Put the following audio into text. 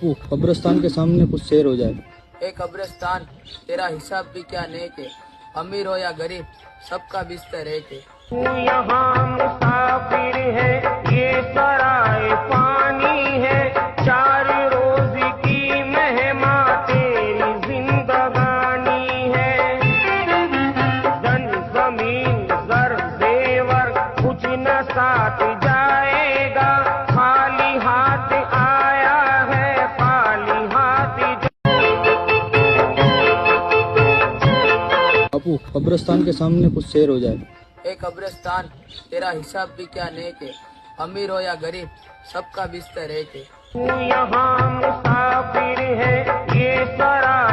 बापू कब्रिस्तान के सामने कुछ शेर हो जाए। ए कब्रिस्तान, तेरा हिसाब भी क्या नेक है। अमीर हो या गरीब, सबका बिस्तर एक है। तू यहाँ मुसाफिर है, ये सराय पानी है, चार रोज की मेहमा तेरी जिंदगानी है। जन जमीन जर जेवर कुछ न साथ जाएगा, खाली हाथ आया है, खाली हाथ बापू कब्रिस्तान के सामने कुछ शेर हो जाए। ए कब्रिस्तान, तेरा हिसाब भी क्या नेक है। अमीर हो या गरीब, सबका बिस्तर एक है। तू यहाँ मुसाफिर है, ये सराय